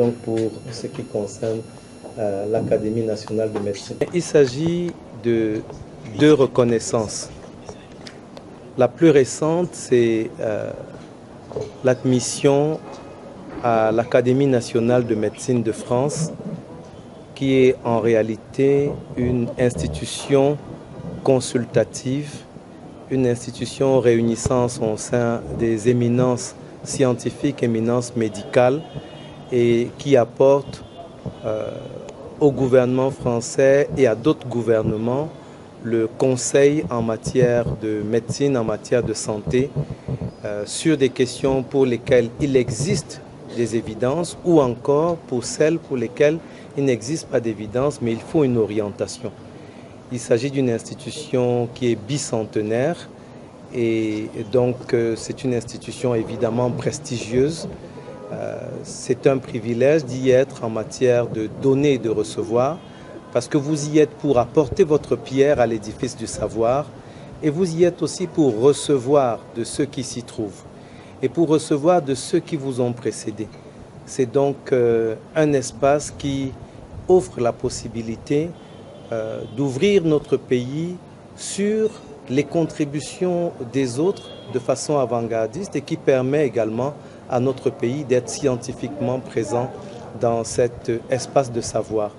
donc pour ce qui concerne l'Académie nationale de médecine. Il s'agit de deux reconnaissances. La plus récente, c'est l'admission à l'Académie nationale de médecine de France, qui est en réalité une institution consultative, une institution réunissant au sein des éminences scientifiques, éminences médicales, et qui apporte au gouvernement français et à d'autres gouvernements le conseil en matière de médecine, en matière de santé, sur des questions pour lesquelles il existe des évidences ou encore pour celles pour lesquelles il n'existe pas d'évidence, mais il faut une orientation. Il s'agit d'une institution qui est bicentenaire et donc c'est une institution évidemment prestigieuse. C'est un privilège d'y être en matière de donner et de recevoir, parce que vous y êtes pour apporter votre pierre à l'édifice du savoir et vous y êtes aussi pour recevoir de ceux qui s'y trouvent et pour recevoir de ceux qui vous ont précédé. C'est donc un espace qui offre la possibilité d'ouvrir notre pays sur les contributions des autres de façon avant-gardiste et qui permet également à notre pays d'être scientifiquement présent dans cet espace de savoir.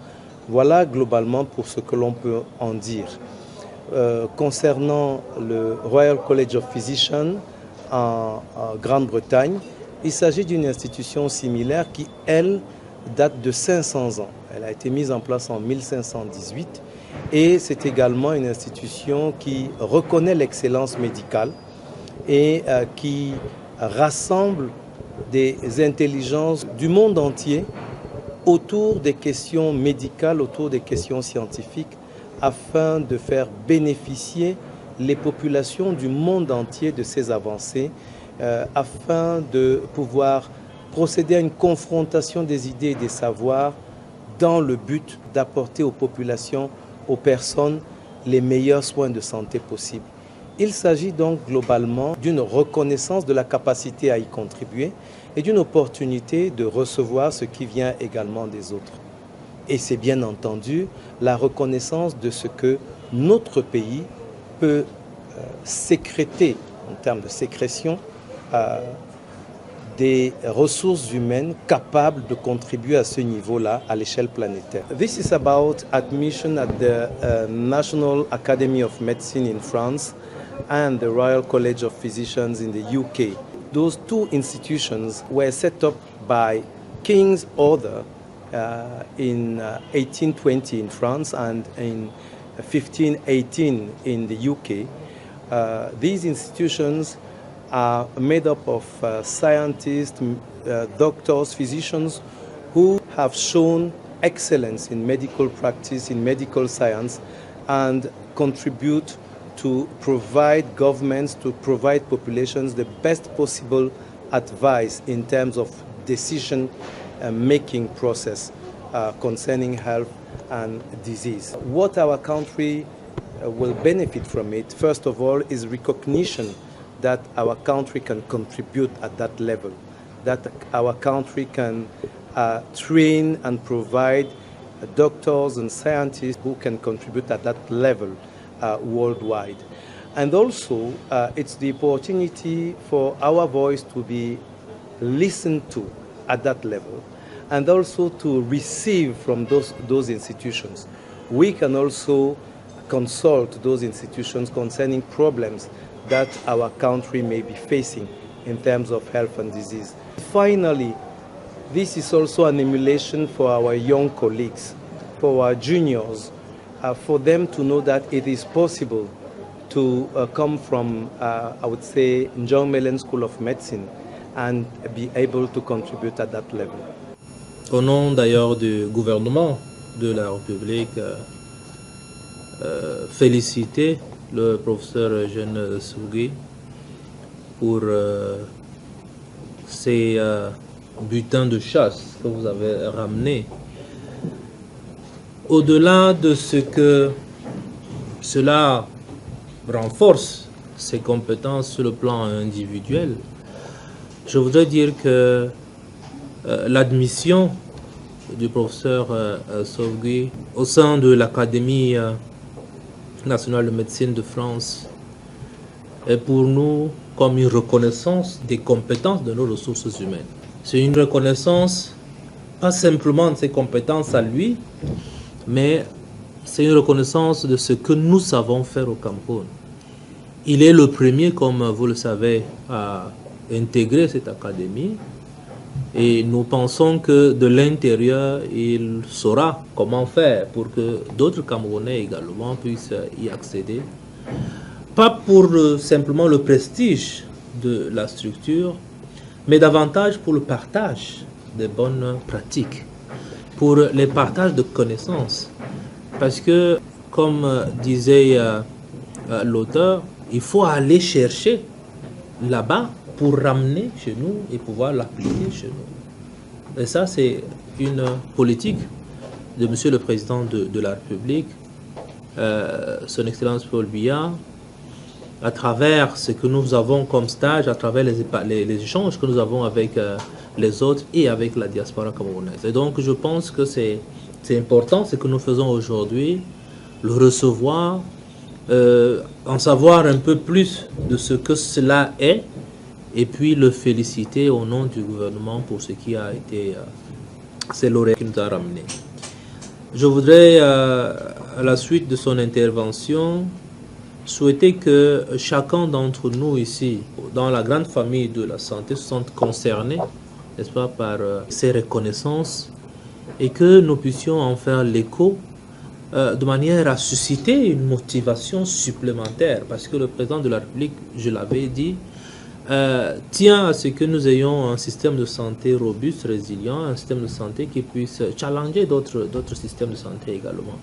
Voilà globalement pour ce que l'on peut en dire. Concernant le Royal College of Physicians en Grande-Bretagne, il s'agit d'une institution similaire qui, elle, date de 500 ans. Elle a été mise en place en 1518 et c'est également une institution qui reconnaît l'excellence médicale et qui rassemble des intelligences du monde entier autour des questions médicales, autour des questions scientifiques, afin de faire bénéficier les populations du monde entier de ces avancées, afin de pouvoir procéder à une confrontation des idées et des savoirs dans le but d'apporter aux populations, aux personnes, les meilleurs soins de santé possibles. Il s'agit donc globalement d'une reconnaissance de la capacité à y contribuer et d'une opportunité de recevoir ce qui vient également des autres. Et c'est bien entendu la reconnaissance de ce que notre pays peut sécréter en termes de sécrétion des ressources humaines capables de contribuer à ce niveau-là à l'échelle planétaire. This is about admission at the National Academy of Medicine in France and the Royal College of Physicians in the UK. Those two institutions were set up by King's order in 1820 in France and in 1518 in the UK. These institutions are made up of scientists, doctors, physicians who have shown excellence in medical practice, in medical science, and contribute to provide governments, to provide populations the best possible advice in terms of decision-making process concerning health and disease. What our country will benefit from it, first of all, is recognition that our country can contribute at that level, that our country can train and provide doctors and scientists who can contribute at that level worldwide. And also, it's the opportunity for our voice to be listened to at that level and also to receive from those institutions. We can also consult those institutions concerning problems that our country may be facing in terms of health and disease. Finally, this is also an emulation for our young colleagues, for our juniors, for them to know that it is possible to come from, I would say, John Mellon School of Medicine and be able to contribute at that level. Au nom d'ailleurs du gouvernement de la République, féliciter le professeur Eugène Sougui pour ces butins de chasse que vous avez ramenés. Au-delà de ce que cela renforce ses compétences sur le plan individuel, je voudrais dire que l'admission du professeur Sovgui au sein de l'Académie nationale de médecine de France est pour nous comme une reconnaissance des compétences de nos ressources humaines. C'est une reconnaissance pas simplement de ses compétences à lui, mais c'est une reconnaissance de ce que nous savons faire au Cameroun. Il est le premier, comme vous le savez, à intégrer cette académie. Et nous pensons que de l'intérieur, il saura comment faire pour que d'autres Camerounais également puissent y accéder. Pas pour simplement le prestige de la structure, mais davantage pour le partage des bonnes pratiques, pour les partages de connaissances. Parce que, comme disait l'auteur, il faut aller chercher là-bas pour ramener chez nous et pouvoir l'appliquer chez nous. Et ça, c'est une politique de Monsieur le Président de la République, Son Excellence Paul Biya, à travers ce que nous avons comme stage, à travers les échanges que nous avons avec les autres et avec la diaspora camerounaise. Et donc, je pense que c'est important ce que nous faisons aujourd'hui, le recevoir, en savoir un peu plus de ce que cela est, et puis le féliciter au nom du gouvernement pour ce qui a été, c'est lauréat qui nous a ramenés. Je voudrais, à la suite de son intervention, souhaiter que chacun d'entre nous ici, dans la grande famille de la santé, se sente concerné, n'est-ce pas, par ces reconnaissances, et que nous puissions en faire l'écho de manière à susciter une motivation supplémentaire, parce que le président de la République, je l'avais dit, tient à ce que nous ayons un système de santé robuste, résilient, un système de santé qui puisse challenger d'autres systèmes de santé également.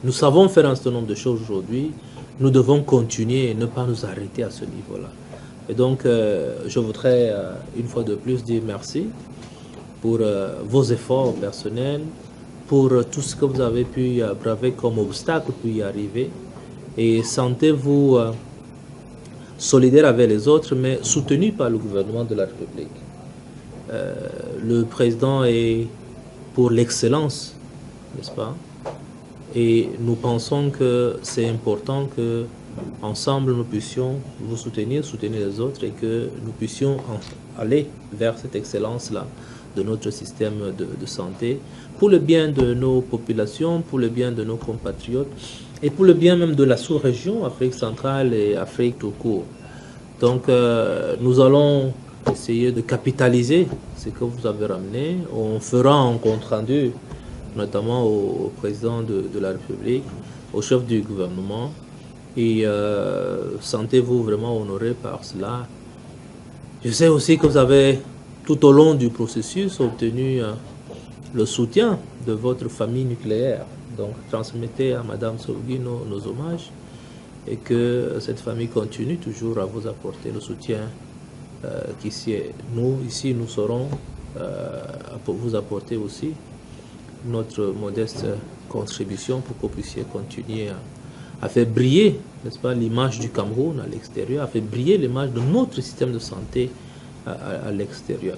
Nous savons faire un certain nombre de choses aujourd'hui, nous devons continuer et ne pas nous arrêter à ce niveau-là. Et donc, je voudrais une fois de plus dire merci pour vos efforts personnels, pour tout ce que vous avez pu braver comme obstacle pour y arriver. Et sentez-vous solidaire avec les autres, mais soutenu par le gouvernement de la République. Le président est pour l'excellence, n'est-ce pas? Et nous pensons que c'est important que ensemble nous puissions vous soutenir les autres et que nous puissions aller vers cette excellence-là de notre système de santé pour le bien de nos populations, pour le bien de nos compatriotes et pour le bien même de la sous-région, Afrique centrale et Afrique tout court. Donc nous allons essayer de capitaliser ce que vous avez ramené. On fera un compte-rendu notamment au président de la République, au chef du gouvernement, et sentez-vous vraiment honoré par cela. Je sais aussi que vous avez, tout au long du processus, obtenu le soutien de votre famille nucléaire. Donc, transmettez à Madame Sovgui nos hommages et que cette famille continue toujours à vous apporter le soutien qu'ici, nous saurons vous apporter aussi notre modeste contribution pour que vous puissiez continuer à faire briller, n'est-ce pas, l'image du Cameroun à l'extérieur, à faire briller l'image de notre système de santé à l'extérieur.